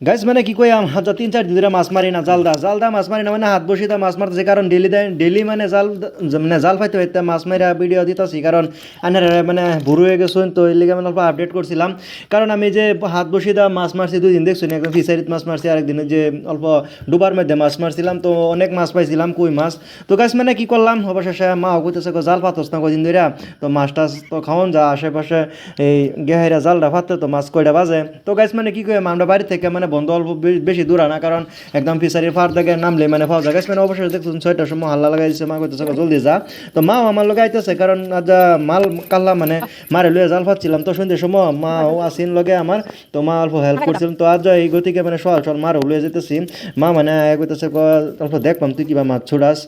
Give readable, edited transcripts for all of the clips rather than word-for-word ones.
guys মানে কি কই হাত 3-4 দিন ধরে মাছ মারি না জালদা মাছ মারি না মানে হাত বসিয়ে মাছ মারতেছে কারণ ডেলি মানে জাল পাইতে পাইতে মাছ মারা ভিডিও দিতেছি কারণ আনার মানে বুড়ো হয়ে গেছেন তো এই লিগে মানে অল্প আপডেট করছিলাম কারণ আমি যে হাত বসিয়ে মাছ মারছি 2 দিন দেখছি একদম ফিশারিত মাছ মারছি আরেকদিন যে অল্প ডুবার মধ্যে মাছ মারছিলাম তো অনেক মাছ পাইছিলাম কই মাছ তো গাইস মানে কি করলাম অবশেষে মা কইতেছে জাল পাতস না কদিন ধরে তো মাছ টাছ তো খাওয়ান যা আশেপাশে এই গেহাইরা জালটা পাততে তো মাছ কয়টা বাজে তো গাইস মানে কি কই আমরা বাড়ি থেকে মানে বন্ধ অল্প বেশি দূর না কারণ একদম ফিশারির ফার থেকে নামলে মানে পাওয়া যায় মানে অবশ্যই দেখছেন 6টার সময় হাল্লা লাগাই দিচ্ছে মা কইতেছে জলদি যা তো মাও আমার লগে আইতেছে কারণ যা মাল কাল্লা মানে মারে লয়ে জাল ফাচ্ছিলাম তো সন্ধ্যের সময় মাও আসিন লগে আমার তো মা অল্প হেল্প করছিলাম তো আজ এই গতিকে মানে সল মারও লয়ে যেতেছি মা মানে কইতেছে অল্প দেখলাম তুই কিবা মাছ ছুড়াস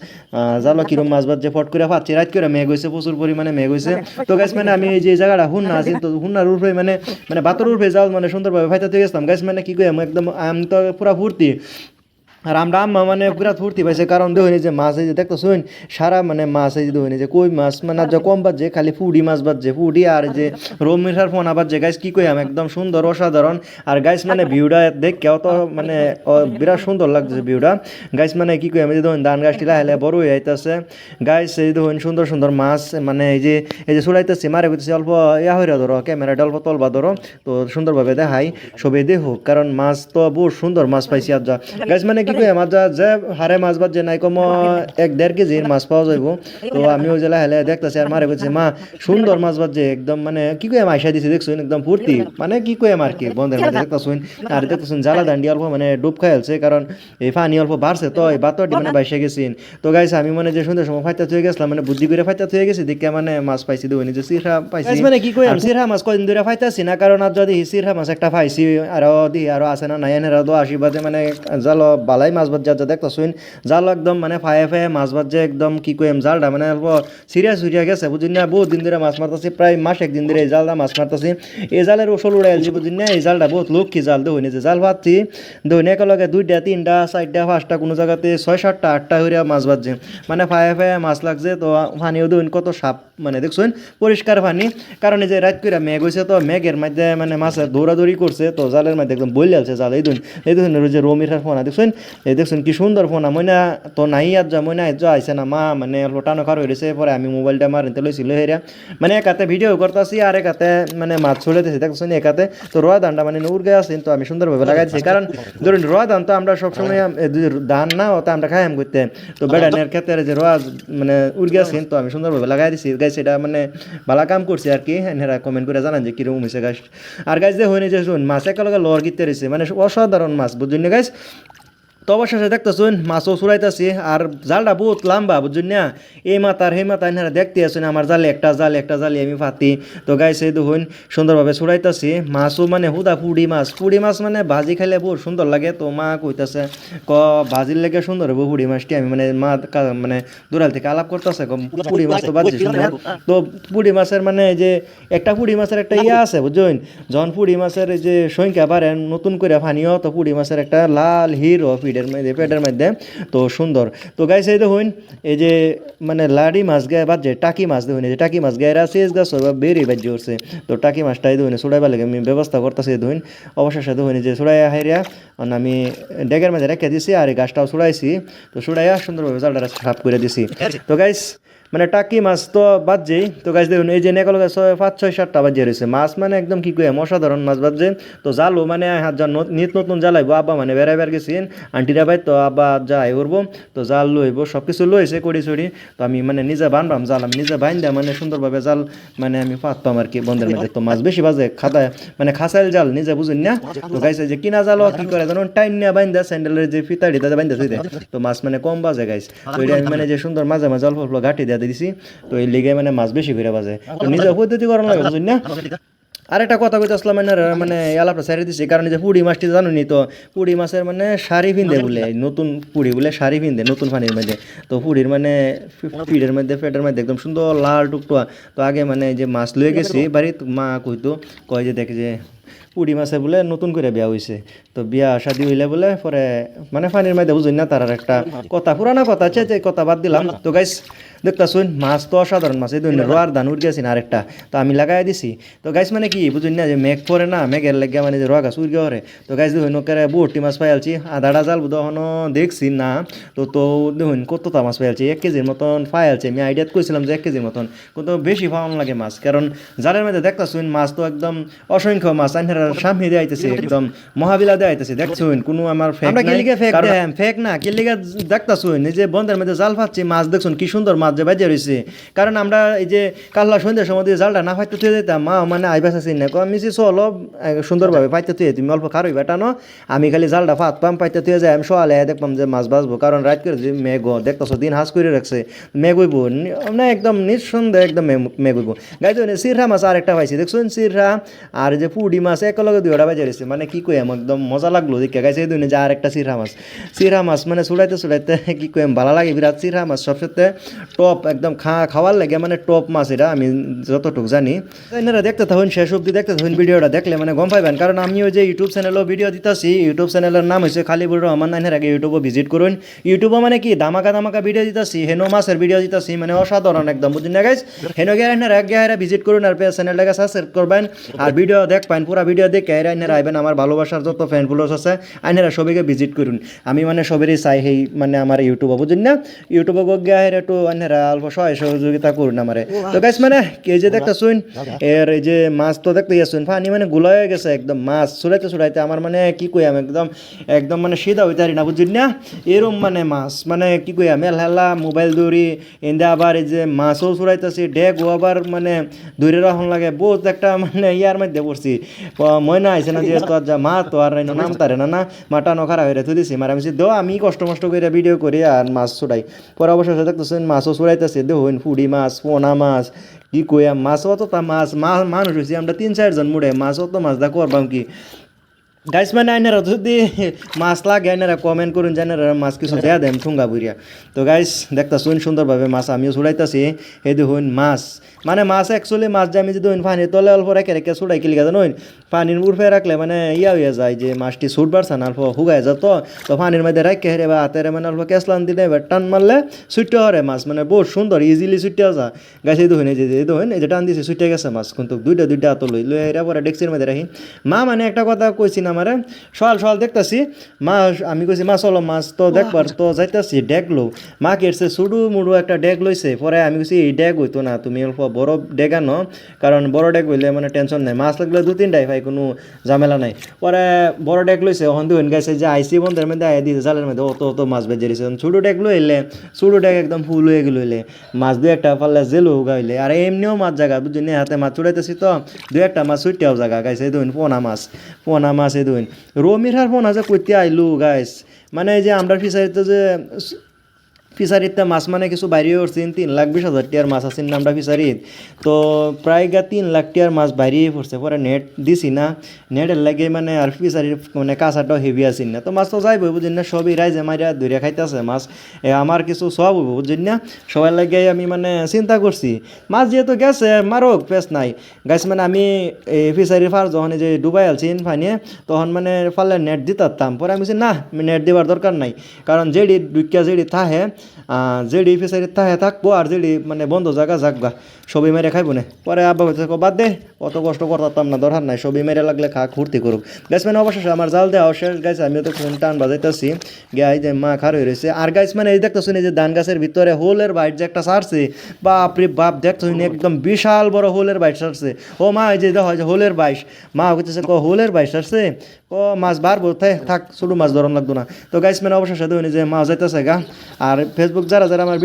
জালো কিরম মাছ বাজ যে ফট করে ফাচ্ছি রাত করে মেঘ হয়েছে প্রচুর পরিমাণে মেঘ হয়েছে তো গাছ মানে আমি এই যে জায়গাটা হুন্না আছি তো হুন্নার উপরে মানে বাতর উপরে যাও মানে সুন্দরভাবে ফাইতে গেছিলাম গাছ মানে কি কই একদম আমি তো পুরা ফুর্তি আর আমরা আম্মা মানে পুরা ফুর্তি পাইছে কারণ দেখুন যে মাছ এই যে দেখতো শুন সারা মানে মাছ এই যে দেখুন যে কই মাছ মানে যা কম বাজছে খালি ফুডি মাছ বাজছে ফুডি আর যে রোমিঠার ফোন বাজছে গাইস কি কই একদম সুন্দর অসাধারণ আর গাইস মানে ভিউটা দেখেও তো মানে বিরাট সুন্দর লাগছে ভিউটা গাইস মানে কি কই আমি যে দেখুন ধান গাছটি লাহে বড় হয়ে আইতাছে গাইস এই দেখুন সুন্দর সুন্দর মাছ মানে এই যে ছুড়াইতেছে মারে কইতেছে অল্প হইরা ধরো ক্যামেরাটা অল্প তলবা ধরো তো সুন্দরভাবে দেখাই সবাই দেখো কারণ মাছ তো বহুত সুন্দর মাছ পাইছি আর যা গাইস মানে কি মাছ যে হারে মাছ বাজ যে নাই কম 1-1.5 কেজির মাছ পাওয়া যাইব তো আমি ওই জেলা হেলে দেখতেছি আর মারে বলছে মা সুন্দর মাছ বাজ যে একদম মানে কি কই আইসা দিছি দেখছুন একদম ফুর্তি মানে কি কই আর কি বন্ধের মধ্যে দেখতেছুন আর দেখতেছুন জ্বালা দান্ডি অল্প মানে ডুব খাইলছে কারণ এই পানি অল্প বাড়ছে তো এই বাতরটি মানে বাইসে গেছিন তো গাইস আমি মানে যে সুন্দর সময় ফাইতা হয়ে গেছিলাম মানে বুদ্ধি করে ফাইতা হয়ে গেছি দেখে মানে মাছ পাইছি দুই যে সিরহা পাইছি মানে কি কই সিরহা মাছ কদিন ধরে ফাইতাছি না কারণ আর যদি সিরহা মাছ একটা পাইছি আরো আছে না নাই এনেরা তো আশীর্বাদে মানে জালো বালাই মাছ বাজ যা দেখতেছুন জাল একদম মানে ফায়ে মাছ বাজ যে একদম কি কইম জালটা মানে অল্প সিরিয়াস হইয়া গেছে বুঝিন না বহুত দিন ধরে মাছ মারতেছি প্রায় মাস একদিন ধরে এই জালটা মাছ মারতেছি এই জালের ওসল উড়াইছি বুঝিন না এই জালটা বহুত লক্ষ্মী জাল দইনে যে জাল পাচ্ছি দইনে একেলগে 2টা 3টা 4টা 5টা কোনো জায়গাতে 6-7টা 8টা হইয়া মাছ বাজছে মানে ফায়ে মাছ লাগছে তো পানিও দইন কত সাপ মানে দেখছুন পরিষ্কার পানি কারণ এই যে রাত করে মেঘ হয়েছে তো মেঘের মধ্যে মানে মাছের দৌড়াদৌড়ি করছে তো জালের মধ্যে একদম বই লাগছে জাল এই ধরুন যে রমিঠার ফোনা দেখছেন এই দেখছেন কি সুন্দর ফোনা ময়না তো নাই আর যা ময়না যা আইসে না মা মানে লোটানো খার হয়েছে পরে আমি মোবাইলটা মারিতে লইছিল হেরা মানে একাতে ভিডিও করতেছি আর একাতে মানে মাছ ছড়াইতেছি দেখছেন একাতে তো রোয়া ধানটা মানে উর্গে আসেন তো আমি সুন্দরভাবে লাগাইছি কারণ ধরুন রোয়া ধান তো আমরা সবসময় ধান না ওটা আমরা খাইম করতে তো বেড়ানের ক্ষেত্রে যে রোয়া মানে উর্গে আসেন তো আমি সুন্দরভাবে লাগাই দিছি গাছ এটা মানে ভালো কাম করছি আর কি এনারা কমেন্ট করে জানান যে কিরকম হয়েছে গাছ আর গাছ যে হয়নি যে শুন মাছ একেলগে লর গিতে রয়েছে মানে অসাধারণ মাছ বুঝছেন না গাছ তো অবশেষে দেখতেছুন মাছও চুরাইতেছি আর জালটা বহুত লম্বা বুঝছেন না এই মাথার সেই মাথা এনারা দেখতে আসুন আমার জালে একটা জালি আমি ফাতি তো গাইছে দেখুন সুন্দরভাবে চুরাইতেছি মাছও মানে হুদা পুড়ি মাছ মানে ভাজি খাইলে বহুত সুন্দর লাগে তো মা কইতাছে ভাজির লেগে সুন্দর হবে পুড়ি মাছটি আমি মানে মা মানে দূরাল থেকে আলাপ করতেছে পুড়ি মাছ তো বাজি সুন্দর তো পুড়ি মাছের মানে যে একটা পুড়ি মাছের একটা ইয়ে আছে বুঝছেন যখন পুড়ি মাছের যে সংখ্যা বাড়ে নতুন করে ফানিও তো পুড়ি মাছের একটা লাল হিরো পেটের মধ্যে তো সুন্দর তো গাইছে এই দেখুন এই যে মানে লাড়ি মাছ গায়ে বাজছে টাকি মাছ দেখুন এই যে টাকি মাছ গায়ে শেষ গাছ বেরি বাজ্য উঠছে তো টাকি মাছটাই দেখুন ছুড়াইবার লাগে আমি ব্যবস্থা করতেছি দেখুন অবশেষে দেখুন যে ছুড়াই হাইরিয়া আমি ডেগের মাঝে রেখে দিছি আর এই গাছটাও ছুড়াইছি তো ছুড়াইয়া সুন্দরভাবে জালটা সাফ করে দিছি তো গাইস মানে টাকি মাছ তো বাজছেই তো গাছ দেখুন এই যে নেকলগে 5-6-7টা বাজিয়ে রয়েছে মাছ মানে একদম কি কই অসাধারণ মাছ বাজছে তো জালও মানে নিত নতুন জ্বালাইবো আব্বা মানে বেড়াইবার গেছেন আন্টিরা ভাই তো আব্বা যাই করবো তো জাল লইব সব কিছু লইছে কড়ি ছড়ি তো আমি মানে নিজে বানবাম জাল আমি নিজে বাইন দেয় মানে সুন্দরভাবে জাল মানে আমি পাততাম আর কি বন্ধের মধ্যে তো মাছ বেশি বাজে খাতায় মানে খাসাইল জাল নিজে বুঝুন না তো গাইছে যে কিনা জাল কি করে জানো টাইম নিয়ে বাইন দেয় স্যান্ডেলের যে ফিতাড়ি তাদের বাইন দেয় তো মাছ মানে কম বাজে গাইস তো এটা আমি মানে যে সুন্দর মাঝে মাঝে অল্প অল্প ঘাটি দিয়ে দিছি তো এই লিগে মানে মাছ বেশি ঘুরে বাজে তো নিজে পদ্ধতি করানো লাগে বুঝুন না আর একটা কথা কইতে আসলাম মানে আলাপটা সারি দিচ্ছি কারণ যে পুড়ি মাছটি জানুনি তো পুড়ি মাছের মানে শাড়ি পিন্ধে বলে নতুন পুড়ি বলে শাড়ি পিন্ধে নতুন পানির মধ্যে তো পুড়ির মানে পেটের মধ্যে একদম সুন্দর লাল টুকটুয়া তো আগে মানে যে মাছ লয়ে গেছি বাড়ি মা কইতো কয় যে দেখে যে পুড়ি মাছে বলে নতুন করে বিয়া হয়েছে তো বিয়া শাদি হইলে বলে পরে মানে পানির মধ্যে বুঝুন না তার একটা কথা পুরানা কথা আছে যে কথা বাদ দিলাম তো গাইস দেখতেছুন মাছ তো অসাধারণ মাছ এই ধরুন রোয়ার ধান উড়ে গেছি না আরেকটা তো আমি লাগাই দিছি তো গাইস মানে কি বুঝুন না যে মেঘ পরে না মেঘের লেগে মানে যে রোয়া গাছ উড়ে হরে তো গাইস দেখুন ওকে বহুটি মাছ পাইলছি আধাটা জাল তখনও দেখছি না তো দেখুন কতটা মাছ পাইলছি 1 কেজির মতন পাইলছি আমি আইডিয়াত কইছিলাম যে 1 কেজির মতন কিন্তু বেশি পাওয়ান লাগে মাছ কারণ জালের মধ্যে দেখতেছুন মাছ তো একদম অসংখ্য মাছ আইনারা সামনে দিয়ে আইতেছে একদম মহাবিলা দিয়ে আইতেছে দেখছুন কোনো আমার ফেক আমরা কিলিগে ফেক দেম ফেক না কিলিগে দেখতাছুন এই যে বন্ধের মধ্যে জাল ফাচ্ছি মাছ দেখছুন কি সুন্দর মাছ যে বাজে রইছে কারণ আমরা এই যে কাল্লা সন্ধ্যার সময় দিয়ে জালটা না ফাইতে থুয়ে দিতাম মা মানে আইবাস আছে না মিছি চলো সুন্দরভাবে পাইতে থুয়ে তুমি অল্প খারই বেটানো আমি খালি জালটা ফাত পাম পাইতে থুয়ে যাই আমি সকালে দেখলাম যে মাছ বাঁচবো কারণ রাত করে যে মেঘ দেখতেছো দিন হাঁস করে রাখছে মেঘ হইব মানে একদম নিঃসন্দেহে একদম মেঘ হইব গাইতে সিরহা মাছ আর একটা পাইছি দেখছুন সিরহা আর যে পুডি মাছ একেলগে দুইটা বাজে রয়েছে মানে কি কইম একদম মজা লাগলো দেখে গাইছে এই দুই যে আর একটা সিরহা মাছ মানে ছুড়াইতে কি কইম ভালো লাগে বিরাট সিরহা মাছ সবসাথে টপ একদম খাওয়ার লাগে মানে টপ মাছ এটা আমি যতটুকু জানি এনারা দেখতে থাকুন শেষ অব্দি দেখতে থাকুন ভিডিওটা দেখলে মানে গম পাইবেন কারণ আমি ওই যে ইউটিউব চ্যানেলও ভিডিও দিতেছি ইউটিউব চ্যানেলের নাম হচ্ছে খালিবুর রহমান নাইনের আগে ইউটিউবও ভিজিট করুন ইউটিউবে মানে কি ধামাকা ভিডিও দিতেছি হেনো মাছের ভিডিও দিতেছি মানে অসাধারণ একদম বুঝুন না গাইজ হেনো গিয়ে আগে ভিজিট করুন আর চ্যানেলটাকে সাবস্ক্রাইব করবেন আর ভিডিও দেখবেন পুরো ভিডিও দেখে আইনারা আইবেন আমার ভালোবাসার যত ফ্যান ফলোয়ার্স আছে আইনারা সবাইকে ভিজিট করুন আমি মানে সবেরই চাই সেই মানে আমার ইউটিউবে বুঝুন না ইউটিউবে গিয়ে একটু আইনারা অল্প সহযোগিতা করুন আমারে তো গাইজ মানে এই যে দেখতে শুন এর এই যে মাছ তো দেখতে গেছেন পানি মানে গুলা হয়ে গেছে একদম মাছ ছুড়াইতে আমার মানে কি কই আমি একদম মানে সিধা হইতে পারি না বুঝুন না এরম মানে মাছ মানে কি কই আমি হেলা মোবাইল দৌড়ি এন্দে আবার এই যে মাছও ছুড়াইতেছি ডেকও আবার মানে দূরে রাখুন লাগে বহুত একটা মানে ইয়ার মধ্যে পড়ছি ময়না আইসে না যেহেতু আর যা মা তো আর নাম তারে না মাটা নখারা হয়ে থুই দিছি মারা আমি দো আমি কষ্ট করে ভিডিও করি আর মাছ ছুটাই পরে অবশ্যই দেখতেছেন মাছও ছুড়াইতেছে দেখুন ফুডি মাছ পোনা মাছ কি কইয়া মাছ অতটা মাছ মানুষ হয়েছি আমরা 3-4 জন মুড়ে মাছ অত মাছ দা করবাম কি গাইস মানে আইনারা যদি মাছ লাগে আইনারা কমেন্ট করুন যে আইনারা মাছ কিছু দেয়া দেন ঠুঙ্গা বুড়িয়া তো গাইস দেখতা শুন সুন্দরভাবে মাছ আমিও ছুড়াইতেছি এই দেখুন মাছ মানে মাছ অ্যাকচুয়ালি মাছ যে আমি যদি পানির তলে অল্প রেখে ছুটাই কিলি গেছে নইন পানির উর্ফে রাখলে মানে ইয়া হইয়া যায় যে মাছটি ছুট বাড়ছে না অল্প হুগাই যেত তো পানির মধ্যে রাখে হেরে বা হাতের মানে অল্প কেসলান দিলে এবার টান মারলে ছুটতে হরে মাছ মানে বহুত সুন্দর ইজিলি ছুটতে যা গাছ এই দেখুন এই যে টান দিয়েছে ছুটে গেছে মাছ কিন্তু দুইটা হাত লই এরা পরে ডেক্সির মধ্যে রাখি মা মানে একটা কথা কইছি না আমারে সকাল দেখতেছি মা আমি কইছি মা চলো মাছ তো দেখবার তো যাইতেছি ডেক লো মা কেটছে সুডু মুডু একটা ডেক লইছে পরে আমি কইছি এই ডেক হইতো না তুমি অল্প বড় ডেক আনো কারণ বড় ডেক হইলে মানে টেনশন নাই মাছ লাগলে 2-3টাই ভাই কোনো ঝামেলা নাই পরে বড় ডেক লইছে ওখান দিয়ে গেছে যে আইসি বন্ধের মধ্যে আয় দিয়েছে জালের মধ্যে অত মাছ বেজে দিয়েছে ছোটো ডেক লইলে ছোটো ডেক একদম ফুল হয়ে গেল হইলে মাছ 2-1টা পারলে জেলও গাইলে আর এমনিও মাছ জায়গা বুঝলি হাতে মাছ ছুটাইতেছি তো 2-1টা মাছ ছুটিয়াও জায়গা গাইছে এই দুন পোনা মাছ এই দুন রমিরার ফোন আছে কইতে আইলু গাইস মানে এই যে আমরা ফিশারিতে মাছ মানে কিছু বাইরে উঠছেন 3,20,000 টাকার মাছ আছেন আমরা ফিশারিত তো প্রায় 3 লাখ টাকার মাছ বাইরে পড়ছে পরে নেট দিছি না নেটের লাগে মানে আর ফিশারির মানে কাঁচাটাও হেভি আসেন না তো মাছ তো যাইবই বুঝছেন না সবই রাইজে মাইরা ধরে খাইতেছে মাছ আমার কিছু সব হইব বুঝছেন না সবার লাগে আমি মানে চিন্তা করছি মাছ যেহেতু গেছে মারক পেস নাই গাছ মানে আমি ফিশারির ফার যখন যে ডুবাই আলছিন ফাইনে তখন মানে ফালে নেট দিতাম পরে আমি না নেট দেওয়ার দরকার নাই কারণ যেডি ডুইকা যেডি থাহে যেডি ফিশারি থাকবো আর যেডি মানে বন্ধ জায়গা যাকবা সবই মেরে খাইব না পরে আব্বা হচ্ছে বাদ দে অত কষ্ট করতাম না দরকার নাই সবই মেরে লাগলে ঘুরতে করুক গাছ মানে অবশ্যই আমার জাল দেওয়া শেষ গাছ আমিও তো টান বাজাইতেছি গাই যে মা খার হয়ে রয়েছে আর গাছ মানে এই দেখতেছি যে ধান গাছের ভিতরে হোলের বাইট যে একটা সারছে বাপরে বাপ দেখতেছি একদম বিশাল বড় হোলের বাইট সারছে ও মা এই যে দেখো হোলের বাইশ মা হইতেছে হোলের বাইশ সারছে ও মাছ বাড়বো থাক ছোটো মাছ ধরন লাগতো না তো গাছ মানে অবশ্যই সাথে যে মাছ যাইতেছে গা আর ফেসবুক যারা আমার ভিডিও